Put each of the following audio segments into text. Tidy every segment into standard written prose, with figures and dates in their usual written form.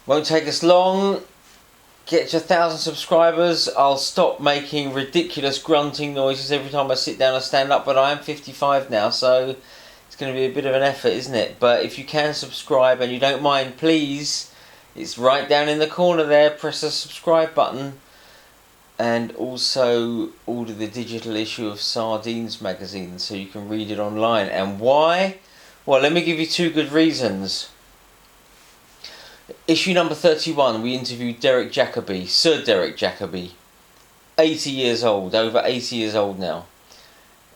Won't take us long. Get to 1,000 subscribers. I'll stop making ridiculous grunting noises every time I sit down and stand up, but I am 55 now, so it's going to be a bit of an effort, isn't it? But if you can subscribe and you don't mind, please, it's right down in the corner there. Press the subscribe button. And also order the digital issue of Sardines magazine so you can read it online. And why? Well, let me give you 2 good reasons. Issue number 31, we interviewed Derek Jacobi, Sir Derek Jacobi, 80 years old, over 80 years old now.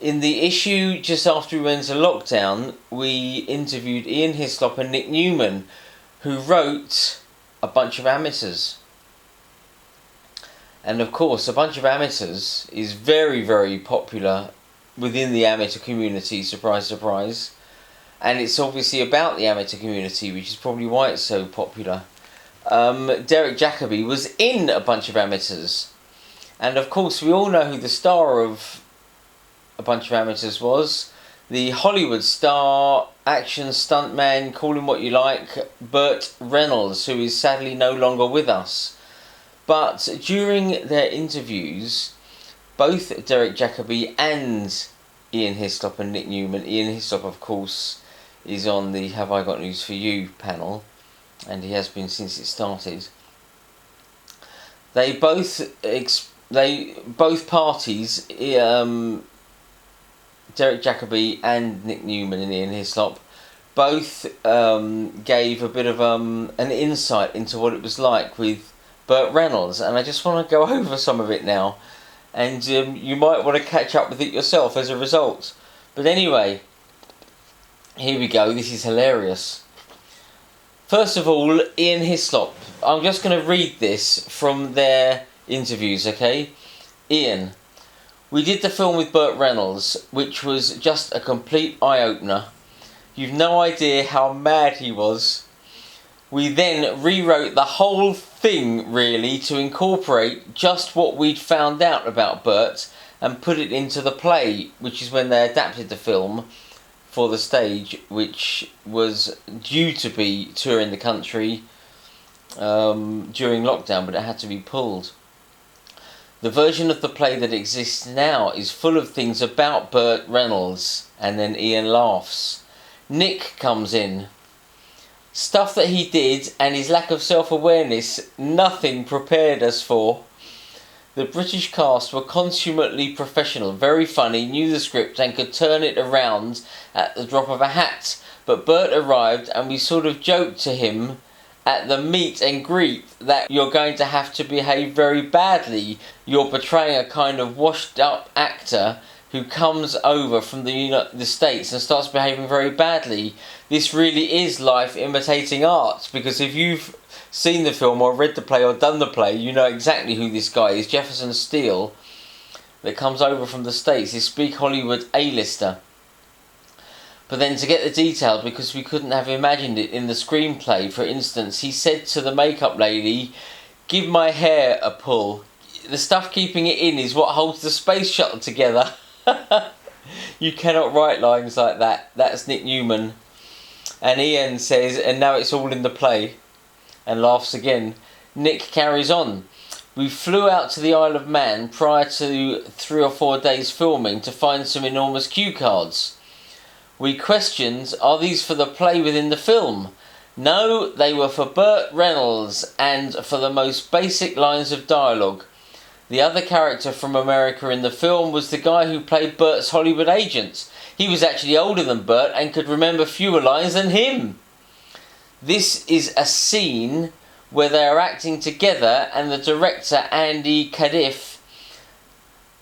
In the issue just after we went into lockdown, we interviewed Ian Hislop and Nick Newman, who wrote A Bunch of Amateurs. And of course, A Bunch of Amateurs is very, very popular within the amateur community, surprise, surprise. And it's obviously about the amateur community, which is probably why it's so popular. Derek Jacobi was in A Bunch of Amateurs. And of course, we all know who the star of A Bunch of Amateurs was. The Hollywood star, action stuntman, call him what you like, Burt Reynolds, who is sadly no longer with us. But during their interviews, both Derek Jacobi and Ian Hislop and Nick Newman, Ian Hislop, of course, is on the Have I Got News For You panel, and he has been since it started. Both parties, Derek Jacobi and Nick Newman and Ian Hislop, both gave a bit of an insight into what it was like with Burt Reynolds, and I just want to go over some of it now, and you might want to catch up with it yourself as a result. But anyway, here we go. This is hilarious. First of all, Ian Hislop. I'm just going to read this from their interviews, okay? Ian, we did the film with Burt Reynolds, which was just a complete eye-opener. You've no idea how mad he was. We then rewrote the whole thing, really, to incorporate just what we'd found out about Burt and put it into the play, which is when they adapted the film for the stage, which was due to be touring the country during lockdown, but it had to be pulled. The version of the play that exists now is full of things about Burt Reynolds, and then Ian laughs. Nick comes in. Stuff that he did and his lack of self-awareness, nothing prepared us for. The British cast were consummately professional, very funny, knew the script and could turn it around at the drop of a hat. But Bert arrived and we sort of joked to him at the meet and greet that you're going to have to behave very badly. You're portraying a kind of washed up actor who comes over from the States and starts behaving very badly. This really is life imitating art, because if you've seen the film or read the play or done the play, you know exactly who this guy is. Jefferson Steele, that comes over from the States, this big Hollywood A-lister. But then to get the detail, because we couldn't have imagined it in the screenplay, for instance, he said to the makeup lady, "Give my hair a pull. The stuff keeping it in is what holds the space shuttle together." You cannot write lines like that. That's Nick Newman. And Ian says, "And now it's all in the play," and laughs again. Nick carries on. We flew out to the Isle of Man prior to 3 or 4 days filming to find some enormous cue cards. We questioned, are these for the play within the film? No, they were for Burt Reynolds and for the most basic lines of dialogue. The other character from America in the film was the guy who played Burt's Hollywood agent. He was actually older than Burt and could remember fewer lines than him. This is a scene where they are acting together, and the director, Andy Cadiff,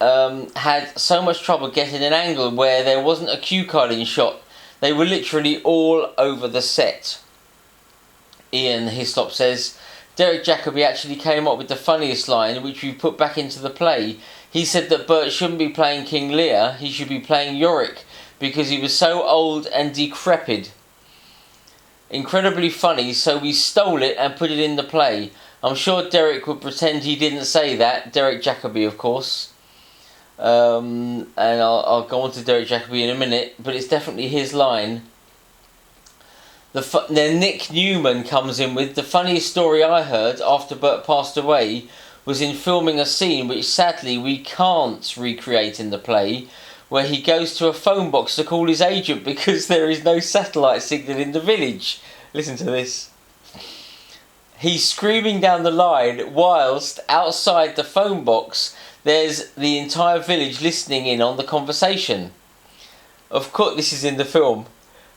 had so much trouble getting an angle where there wasn't a cue card in shot. They were literally all over the set. Ian Hislop says, Derek Jacobi actually came up with the funniest line, which we put back into the play. He said that Burt shouldn't be playing King Lear, he should be playing Yorick, because he was so old and decrepit. Incredibly funny, so we stole it and put it in the play. I'm sure Derek would pretend he didn't say that. Derek Jacobi, of course. And I'll go on to Derek Jacobi in a minute, but it's definitely his line. Then Nick Newman comes in with the funniest story I heard after Bert passed away was in filming a scene which sadly we can't recreate in the play, where he goes to a phone box to call his agent because there is no satellite signal in the village. Listen to this. He's screaming down the line whilst outside the phone box there's the entire village listening in on the conversation. Of course, this is in the film.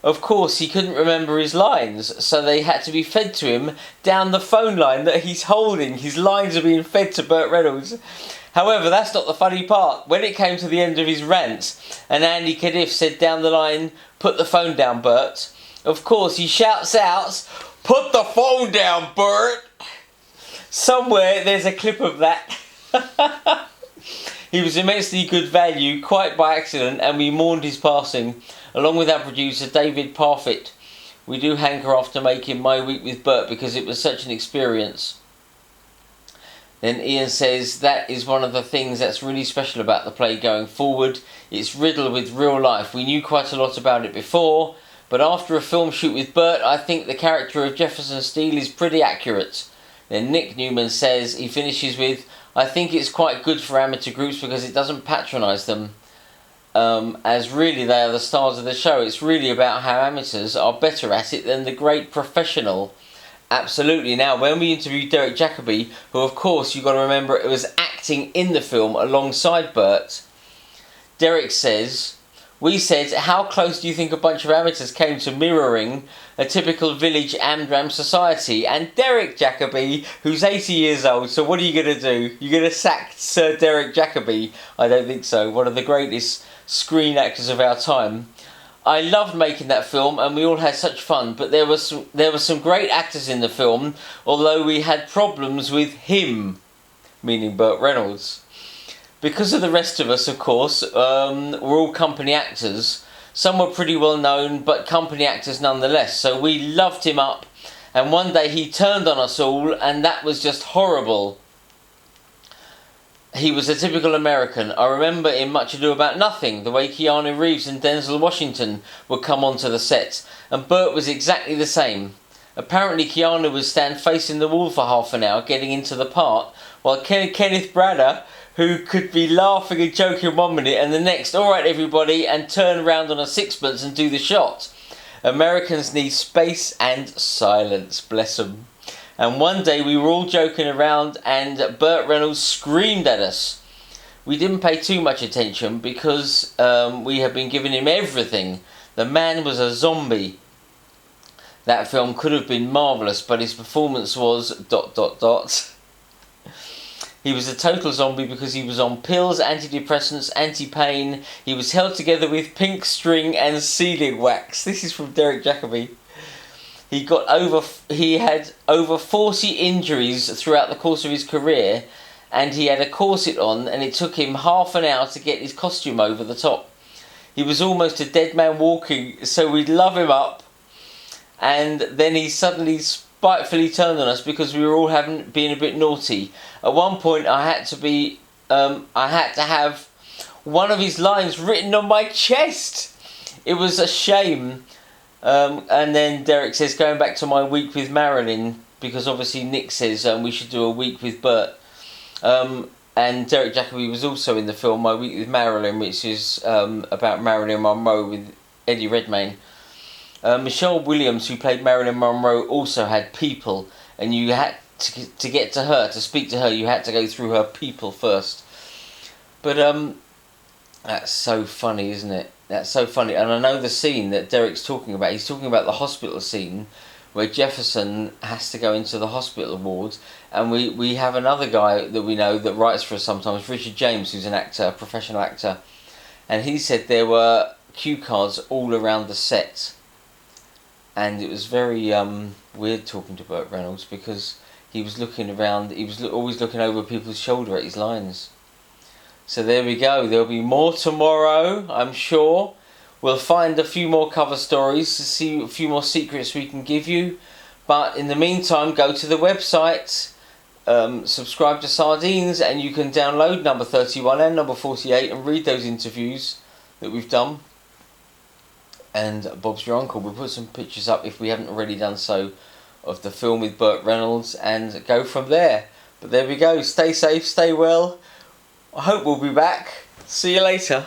Of course, he couldn't remember his lines, so they had to be fed to him down the phone line that he's holding. His lines are being fed to Burt Reynolds. However, that's not the funny part. When it came to the end of his rant, and Andy Cadiff said down the line, "Put the phone down, Bert," of course he shouts out, "Put the phone down, Bert!" Somewhere there's a clip of that. He was immensely good value, quite by accident, and we mourned his passing. Along with our producer David Parfitt, we do hanker after making My Week with Bert because it was such an experience. Then Ian says that is one of the things that's really special about the play going forward. It's riddled with real life. We knew quite a lot about it before, but after a film shoot with Bert, I think the character of Jefferson Steele is pretty accurate. Then Nick Newman says, he finishes with, I think it's quite good for amateur groups because it doesn't patronise them. As really they are the stars of the show. It's really about how amateurs are better at it than the great professional. Absolutely. Now, when we interviewed Derek Jacobi, who of course you've got to remember it was acting in the film alongside Bert, Derek says, we said, how close do you think a bunch of amateurs came to mirroring a typical village Am-dram society? And Derek Jacobi, who's 80 years old, so what are you going to do? You're going to sack Sir Derek Jacobi? I don't think so. One of the greatest screen actors of our time. I loved making that film and we all had such fun, but there were some great actors in the film, although we had problems with him, meaning Burt Reynolds. Because of the rest of us, of course, we're all company actors. Some were pretty well known, but company actors nonetheless, so we loved him up, and one day he turned on us all, and that was just horrible. He was a typical American. I remember in Much Ado About Nothing, the way Keanu Reeves and Denzel Washington would come onto the set, and Burt was exactly the same. Apparently Keanu would stand facing the wall for half an hour getting into the part, while Kenneth Branagh, who could be laughing and joking one minute and the next, alright everybody, and turn around on a sixpence and do the shot. Americans need space and silence, bless them. And one day we were all joking around and Burt Reynolds screamed at us. We didn't pay too much attention because we had been giving him everything. The man was a zombie. That film could have been marvellous, but his performance was ... He was a total zombie because he was on pills, antidepressants, anti-pain. He was held together with pink string and sealing wax. This is from Derek Jacobi. He had over 40 injuries throughout the course of his career, and he had a corset on, and it took him half an hour to get his costume over the top. He was almost a dead man walking, so we'd love him up, and then he suddenly spitefully turned on us because we were all being a bit naughty. At one point, I had to have one of his lines written on my chest. It was a shame. And then Derek says, going back to My Week with Marilyn, because obviously Nick says we should do a week with Bert. And Derek Jacobi was also in the film My Week with Marilyn, which is about Marilyn Monroe with Eddie Redmayne. Michelle Williams, who played Marilyn Monroe, also had people, and you had to get to her, to speak to her, you had to go through her people first. But that's so funny, isn't it? That's so funny. And I know the scene that Derek's talking about. He's talking about the hospital scene where Jefferson has to go into the hospital ward, and we have another guy that we know that writes for us sometimes, Richard James, who's an actor, a professional actor, and he said there were cue cards all around the set. And it was very weird talking to Burt Reynolds because he was looking around, he was always looking over people's shoulder at his lines. So there we go, there'll be more tomorrow, I'm sure. We'll find a few more cover stories to see a few more secrets we can give you. But in the meantime, go to the website, subscribe to Sardines, and you can download number 31 and number 48 and read those interviews that we've done. and Bob's Your Uncle. We'll put some pictures up if we haven't already done so of the film with Burt Reynolds and go from there. But there we go. Stay safe, stay well. I hope we'll be back. See you later.